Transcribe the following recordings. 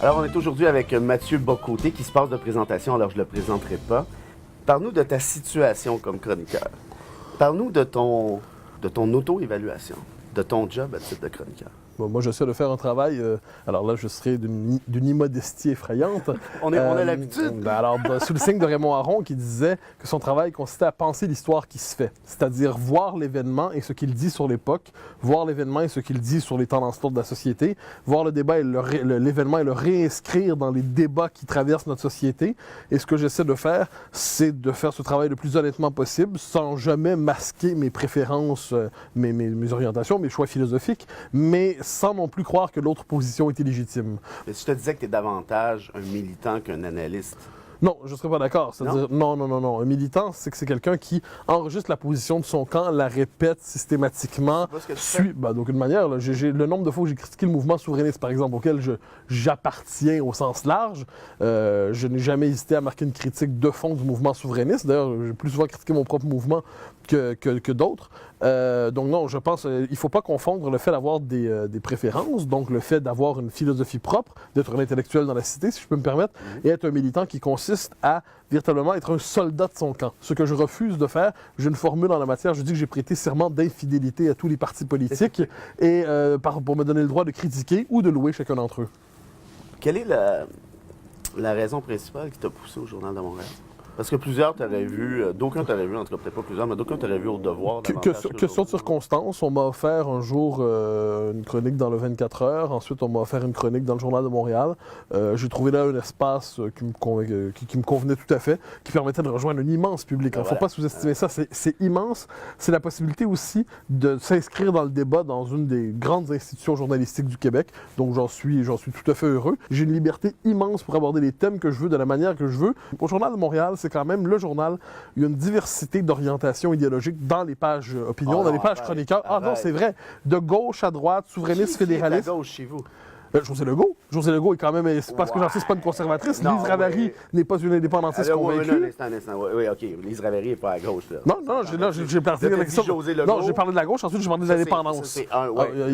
Alors, on est aujourd'hui avec Mathieu Bock-Côté qui se passe de présentation, alors je ne le présenterai pas. Parle-nous de ta situation comme chroniqueur. Parle-nous de ton auto-évaluation, de ton job à titre de chroniqueur. Bon, moi, j'essaie de faire un travail. Alors là, je serais d'une immodestie effrayante. On a l'habitude. Alors, sous le signe de Raymond Aron, qui disait que son travail consistait à penser l'histoire qui se fait. C'est-à-dire voir l'événement et ce qu'il dit sur l'époque, voir l'événement et ce qu'il dit sur les tendances lourdes de la société, voir le débat et l'événement et le réinscrire dans les débats qui traversent notre société. Et ce que j'essaie de faire, c'est de faire ce travail le plus honnêtement possible, sans jamais masquer mes préférences, mes orientations, mes choix philosophiques, mais sans non plus croire que l'autre position est illégitime. Mais si je te disais que tu es davantage un militant qu'un analyste? Non, je ne serais pas d'accord. C'est-à-dire, non. Un militant, c'est que c'est quelqu'un qui enregistre la position de son camp, la répète systématiquement, suit. D'aucune manière. Là, j'ai le nombre de fois où j'ai critiqué le mouvement souverainiste, par exemple, auquel j'appartiens au sens large. Je n'ai jamais hésité à marquer une critique de fond du mouvement souverainiste. D'ailleurs, j'ai plus souvent critiqué mon propre mouvement que d'autres. Donc non, je pense qu'il ne faut pas confondre le fait d'avoir des préférences, donc le fait d'avoir une philosophie propre, d'être un intellectuel dans la cité, si je peux me permettre, et être un militant qui consiste à véritablement être un soldat de son camp. Ce que je refuse de faire, j'ai une formule en la matière, je dis que j'ai prêté serment d'infidélité à tous les partis politiques et pour me donner le droit de critiquer ou de louer chacun d'entre eux. Quelle est la raison principale qui t'a poussé au Journal de Montréal? Parce que plusieurs t'auraient vu, d'aucuns t'auraient vu, en tout cas peut-être pas plusieurs, mais d'aucuns t'auraient vu au devoir. Question de circonstance, on m'a offert un jour une chronique dans le 24 heures, ensuite on m'a offert une chronique dans le Journal de Montréal. J'ai trouvé là un espace qui me convenait tout à fait, qui permettait de rejoindre un immense public. Il ne faut pas sous-estimer ça, c'est immense. C'est la possibilité aussi de s'inscrire dans le débat dans une des grandes institutions journalistiques du Québec, donc j'en suis tout à fait heureux. J'ai une liberté immense pour aborder les thèmes que je veux, de la manière que je veux. Au Journal de Montréal, c'est quand même le journal. Il y a une diversité d'orientation idéologique dans les pages opinion, dans les pages chroniqueurs. Ah non, c'est vrai. De gauche à droite, souverainiste, fédéraliste. Qui est à gauche chez vous? José Legault. José Legault est quand même, parce que j'en sais, c'est pas une conservatrice. Lise Ravary n'est pas une indépendantiste convaincue. Un instant. Oui, OK. Lise Ravary n'est pas à gauche. Là. Non, j'ai parlé de la question. Non, j'ai parlé de la gauche, ensuite j'ai parlé de l'indépendance.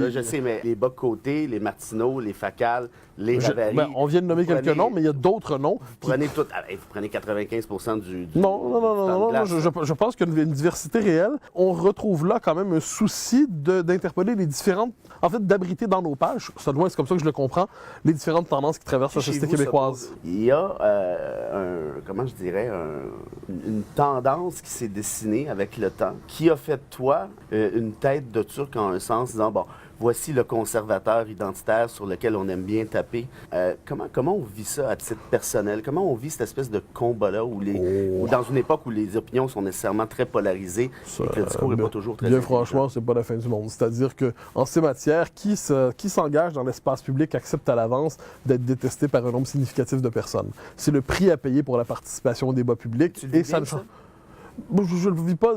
Je sais, mais les Bock-Côté, les Martineau, les Facal, les Ravary... on vient de nommer quelques noms, mais il y a d'autres noms. Vous prenez 95% du... Non, je pense qu'il y a une diversité réelle. On retrouve là quand même un souci d'interpeller les différentes... En fait, d'abriter dans nos pages, ça doit être comme ça que je le comprends, les différentes tendances qui traversent la société québécoise. Il y a, une tendance qui s'est dessinée avec le temps, qui a fait de toi une tête de Turc en un sens, disant, bon, voici le conservateur identitaire sur lequel on aime bien taper. Comment on vit ça à titre personnel? Comment on vit cette espèce de combat-là ou dans une époque où les opinions sont nécessairement très polarisées et que le discours n'est pas toujours très intelligent? Franchement, c'est pas la fin du monde. C'est-à-dire qu'en ces matières, qui s'engage dans l'espace public accepte à l'avance d'être détesté par un nombre significatif de personnes. C'est le prix à payer pour la participation au débat public. Tu le vis bien, ça? Je ne vis pas.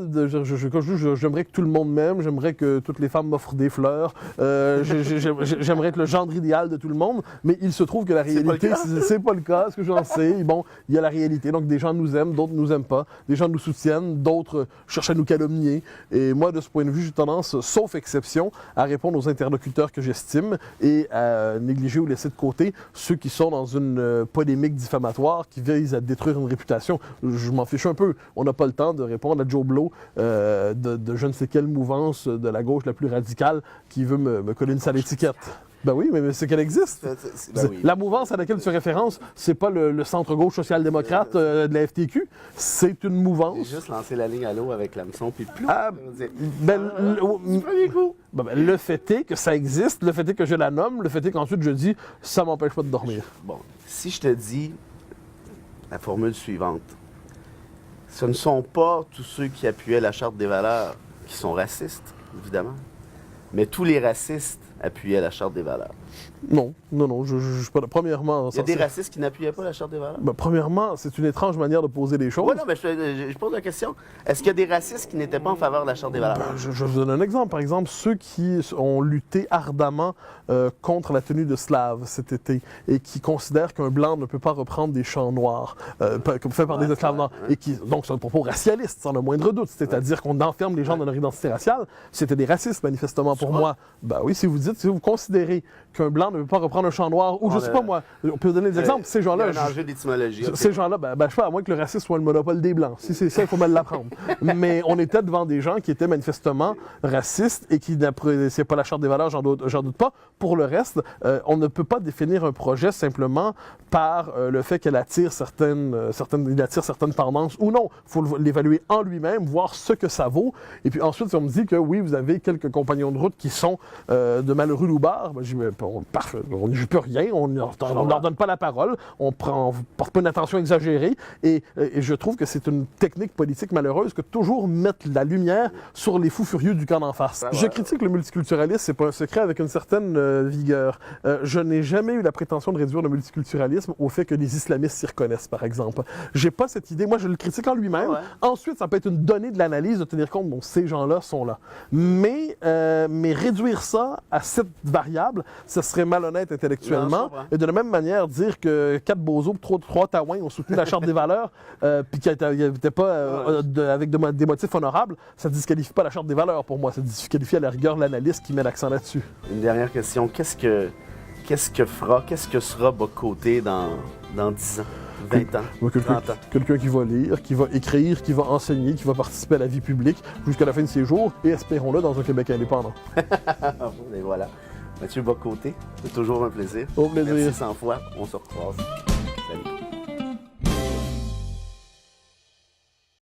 J'aimerais que tout le monde m'aime. J'aimerais que toutes les femmes m'offrent des fleurs. J'aimerais être le gendre idéal de tout le monde. Mais il se trouve que la réalité, c'est pas le cas. Ce que j'en sais. Bon, il y a la réalité. Donc, des gens nous aiment, d'autres nous aiment pas. Des gens nous soutiennent, d'autres cherchent à nous calomnier. Et moi, de ce point de vue, j'ai tendance, sauf exception, à répondre aux interlocuteurs que j'estime et à négliger ou laisser de côté ceux qui sont dans une polémique diffamatoire qui vise à détruire une réputation. Je m'en fiche un peu. On n'a pas le temps de répondre à Joe Blow de je ne sais quelle mouvance de la gauche la plus radicale qui veut me coller une sale étiquette. Ben oui, mais c'est qu'elle existe. La mouvance à laquelle tu fais référence, c'est pas le centre-gauche social-démocrate de la FTQ, c'est une mouvance. J'ai juste lancé la ligne à l'eau avec l'hameçon, puis plus. Le fait est que ça existe, le fait est que je la nomme, le fait est qu'ensuite je dis, ça m'empêche pas de dormir. Bon, si je te dis la formule suivante, ce ne sont pas tous ceux qui appuyaient la Charte des valeurs qui sont racistes, évidemment, mais tous les racistes appuyaient la Charte des valeurs. Non, je pas. Premièrement... Il y a des racistes qui n'appuyaient pas la Charte des valeurs? Premièrement, c'est une étrange manière de poser les choses. Oui, non, mais je pose la question. Est-ce qu'il y a des racistes qui n'étaient pas en faveur de la Charte des valeurs? Je vous donne un exemple. Par exemple, ceux qui ont lutté ardemment contre la tenue de slave cet été et qui considèrent qu'un blanc ne peut pas reprendre des chants noirs fait par des esclaves noirs. Et donc, c'est un propos racialiste, sans le moindre doute. C'est-à-dire qu'on enferme les gens dans leur identité raciale. C'était des racistes, manifestement, pour moi. Ben oui, si vous considérez qu'un qu'un blanc ne veut pas reprendre un champ noir, ou je sais pas moi, on peut donner des exemples. Ces gens-là, il y a un enjeu d'étymologie. Ces gens-là, je sais pas, à moins que le racisme soit le monopole des blancs. Si c'est ça, il faut mal l'apprendre. Mais on était devant des gens qui étaient manifestement racistes et qui n'appréciaient pas la Charte des valeurs, j'en doute pas. Pour le reste, on ne peut pas définir un projet simplement par le fait qu'elle attire certaines tendances ou non. Il faut l'évaluer en lui-même, voir ce que ça vaut. Et puis ensuite, si on me dit que oui, vous avez quelques compagnons de route qui sont de malheureux loupards, je dis, parfait, on n'y joue plus rien, on ne leur donne pas la parole, on porte pas une attention exagérée. Et je trouve que c'est une technique politique malheureuse que toujours mettre la lumière sur les fous furieux du camp d'en face. Je critique le multiculturalisme, c'est pas un secret, avec une certaine vigueur. Je n'ai jamais eu la prétention de réduire le multiculturalisme au fait que les islamistes s'y reconnaissent, par exemple. J'ai pas cette idée. Moi, je le critique en lui-même. Ensuite, ça peut être une donnée de l'analyse de tenir compte dont ces gens-là sont là. Mais réduire ça à cette variable, ça serait malhonnête intellectuellement. Et de la même manière, dire que 4 bozos, 3 taouins ont soutenu la Charte des valeurs, puis qu'ils n'étaient pas avec des motifs honorables, ça ne disqualifie pas la Charte des valeurs pour moi. Ça disqualifie à la rigueur l'analyste qui met l'accent là-dessus. Une dernière question. Qu'est-ce que sera Bock-Côté dans 10 ans, 20 ans, 30 ans? Quelqu'un qui va lire, qui va écrire, qui va enseigner, qui va participer à la vie publique jusqu'à la fin de ses jours, et espérons-le dans un Québec indépendant. Et voilà. Mathieu Bock-Côté, c'est toujours un plaisir. Au plaisir. Merci 100 fois. On se recroise.